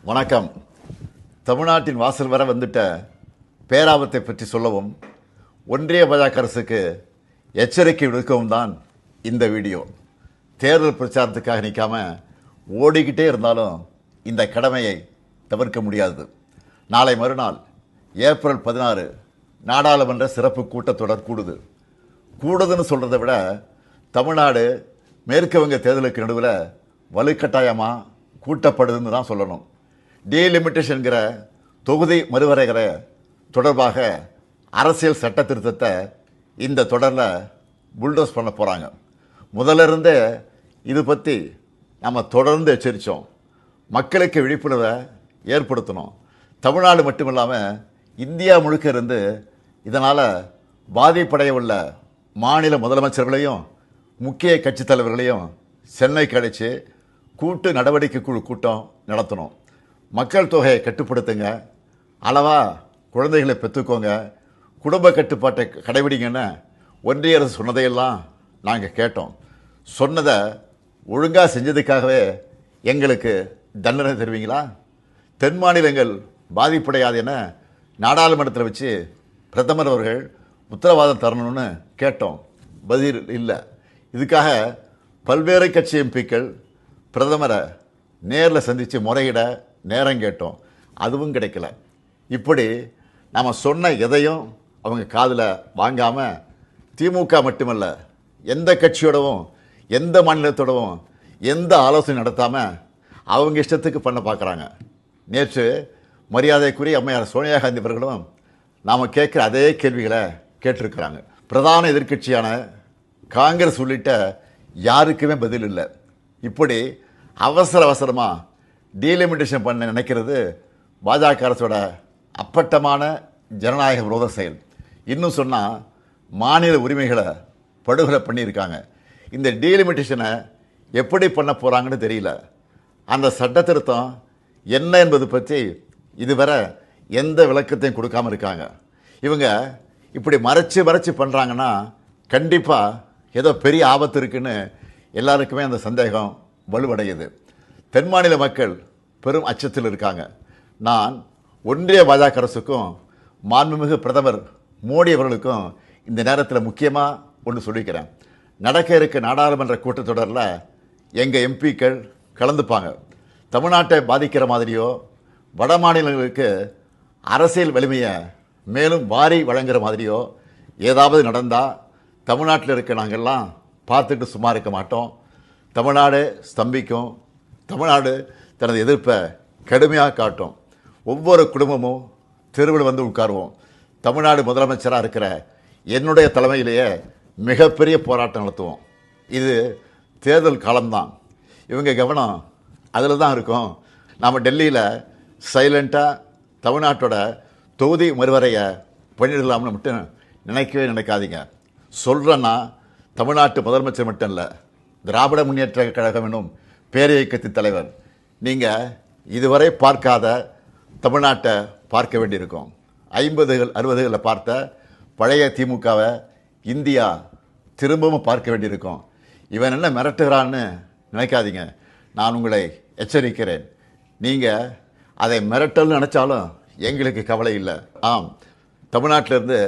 வணக்கம். தமிழ்நாட்டின் வாசல் வர வந்துட்ட பேராபத்தை பற்றி சொல்லவும் ஒன்றிய பாஜக அரசுக்கு எச்சரிக்கை விடுக்கவும் தான் இந்த வீடியோ. தேர்தல் பிரச்சாரத்துக்காக நிற்காம ஓடிக்கிட்டே இருந்தாலும் இந்த கடமையை தவிர்க்க முடியாது. நாளை மறுநாள் ஏப்ரல் 16 நாடாளுமன்ற சிறப்பு கூட்டத்தொடர் கூடுதுன்னு சொல்கிறத விட தமிழ்நாடு மேற்கு வங்க தேர்தலுக்கு நடுவில் வலுக்கட்டாயமாக கூட்டப்படுதுன்னு தான் சொல்லணும். டீலிமிட்டேஷன்கிற தொகுதி மறுவரைகிற தொடர்பாக அரசியல் சட்ட திருத்தத்தை இந்த தொடரில் புல்டோஸ் பண்ண போகிறாங்க. முதல்ல இருந்தே இது பற்றி நம்ம தொடர்ந்து எச்சரித்தோம். மக்களுக்கு விழிப்புணர்வை ஏற்படுத்தணும். தமிழ்நாடு மட்டும் இல்லாமல் இந்தியா முழுக்க இருந்து இதனால் பாதிப்படைய உள்ள மாநில முதலமைச்சர்களையும் முக்கிய கட்சித் தலைவர்களையும் சென்னைக்கு அழைச்சி கூட்டு நடவடிக்கை குழு கூட்டம் நடத்தணும். மக்கள் தொகையை கட்டுப்படுத்துங்க, அளவாக குழந்தைகளை பெற்றுக்கோங்க, குடும்ப கட்டுப்பாட்டை கடைபிடிங்கன்னு ஒன்றிய அரசு சொன்னதையெல்லாம் நாங்கள் கேட்டோம். சொன்னதை ஒழுங்காக செஞ்சதுக்காகவே எங்களுக்கு தண்டனை தருவீங்களா? தென் மாநிலங்கள் பாதிப்படையாது என நாடாளுமன்றத்தில் வச்சு பிரதமர் அவர்கள் உத்தரவாதம் தரணும்னு கேட்டோம். பதில் இல்லை. இதுக்காக பல்வேறு கட்சி எம்பிக்கள் பிரதமரை நேரில் சந்தித்து முறையிட நேரம் கேட்டோம். அதுவும் கிடைக்கல. இப்படி நாம் சொன்ன எதையும் அவங்க காதில் வாங்காமல் திமுக மட்டுமல்ல, எந்த கட்சியோடவும் எந்த மாநிலத்தோடவும் எந்த ஆலோசனை நடத்தாமல் அவங்க இஷ்டத்துக்கு பண்ண பார்க்குறாங்க. நேற்று மரியாதைக்குரிய அம்மையார் சோனியா காந்தி அவர்களும் நாம் கேட்குற அதே கேள்விகளை கேட்டிருக்கிறாங்க. பிரதான எதிர்க்கட்சியான காங்கிரஸ் உள்ளிட்ட யாருக்குமே பதில் இல்லை. இப்படி அவசரமாக டீலிமிட்டேஷன் பண்ண நினைக்கிறது பாஜக அரசோட அப்பட்டமான ஜனநாயக விரோத செயல். இன்னும் சொன்னால் மாநில உரிமைகளை படுகொலை பண்ணியிருக்காங்க. இந்த டீலிமிட்டேஷனை எப்படி பண்ண போகிறாங்கன்னு தெரியல. அந்த சட்ட திருத்தம் என்ன என்பது பற்றி இதுவரை எந்த விளக்கத்தையும் கொடுக்காமல் இருக்காங்க. இவங்க இப்படி மறைச்சு பண்ணுறாங்கன்னா கண்டிப்பாக ஏதோ பெரிய ஆபத்து இருக்குன்னு எல்லாருக்குமே அந்த சந்தேகம் வலுவடையுது. தென் மாநில மக்கள் பெரும் அச்சத்தில் இருக்காங்க. நான் ஒன்றிய பாஜக அரசுக்கும் மாண்புமிகு பிரதமர் மோடி அவர்களுக்கும் இந்த நேரத்தில் முக்கியமாக ஒன்று சொல்லிக்கிறேன். நடக்க இருக்க நாடாளுமன்ற கூட்டத்தொடரில் எங்கள் எம்பிக்கள் கலந்துப்பாங்க. தமிழ்நாட்டை பாதிக்கிற மாதிரியோ வட மாநிலங்களுக்கு அரசியல் வலிமையை மேலும் வாரி வழங்குகிற மாதிரியோ ஏதாவது நடந்தால் தமிழ்நாட்டில் இருக்க நாங்கள்லாம் பார்த்துட்டு சும்மா இருக்க மாட்டோம். தமிழ்நாடு ஸ்தம்பிக்கும். தமிழ்நாடு தனது எதிர்ப்பை கடுமையாக காட்டும். ஒவ்வொரு குடும்பமும் தெருவில் வந்து உட்காருவோம். தமிழ்நாடு முதலமைச்சராக இருக்கிற என்னுடைய தலைமையிலேயே மிகப்பெரிய போராட்டம் நடத்துவோம். இது தேர்தல் காலம்தான். இவங்க கவனம் அதில் தான் இருக்கும். நாம் டெல்லியில் சைலண்ட்டாக தமிழ்நாட்டோட தொகுதி மறுவரையை பண்ணிடலாம்னு மட்டும் நினைக்காதீங்க. சொல்கிறேன்னா தமிழ்நாட்டு முதலமைச்சர் மட்டும் இல்லை, திராவிட முன்னேற்ற கழகம் என்னும் பேரியக்கத்தின் தலைவர். நீங்கள் இதுவரை பார்க்காத தமிழ்நாட்டை பார்க்க வேண்டியிருக்கும். 50கள் 60களில் பார்த்த பழைய திமுகவை இந்தியா திரும்பவும் பார்க்க வேண்டியிருக்கும். இவன் என்ன மிரட்டுகிறான்னு நினைக்காதீங்க. நான் உங்களை எச்சரிக்கிறேன். நீங்கள் அதை மிரட்டல்னு நினச்சாலும் எங்களுக்கு கவலை இல்லை. ஆம், தமிழ்நாட்டிலிருந்து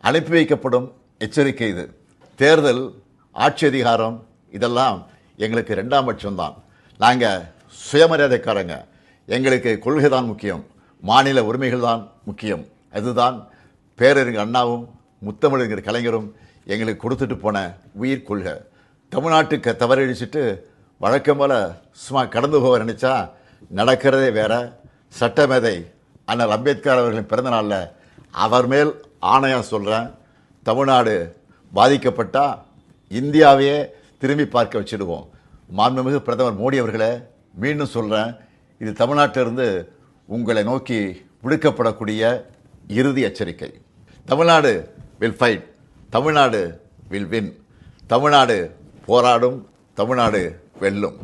அனுப்பி வைக்கப்படும் எச்சரிக்கை இது. தேர்தல், ஆட்சி அதிகாரம் இதெல்லாம் எங்களுக்கு 2ஆம் பட்சம்தான். நாங்கள் சுயமரியாதைக்காரங்க. எங்களுக்கு கொள்கை தான் முக்கியம், மாநில உரிமைகள் தான் முக்கியம். அதுதான் பேரறிஞர் அண்ணாவும் முத்தமிழறிஞர் கலைஞரும் எங்களுக்கு கொடுத்துட்டு போன உயிர் கொள்கை. தமிழ்நாட்டுக்கு தவறழிச்சிட்டு வழக்கம் போல் சும்மா கடந்து போக நினச்சா நடக்கிறதே வேற. சட்டமேதை அண்ணல் அம்பேத்கர் அவர்களின் பிறந்தநாளில் அவர் மேல் ஆணையாக சொல்கிறேன், தமிழ்நாடு பாதிக்கப்பட்டால் இந்தியாவையே திரும்பி பார்க்க வச்சுடுவோம். மாண்புமிகு பிரதமர் மோடி அவர்களே, மீண்டும் சொல்கிறேன், இது தமிழ்நாட்டிலிருந்து உங்களை நோக்கி விடுக்கப்படக்கூடிய இறுதி எச்சரிக்கை. Tamil Nadu will fight, Tamil Nadu will win. Tamil Nadu போராடும், தமிழ்நாடு வெல்லும்.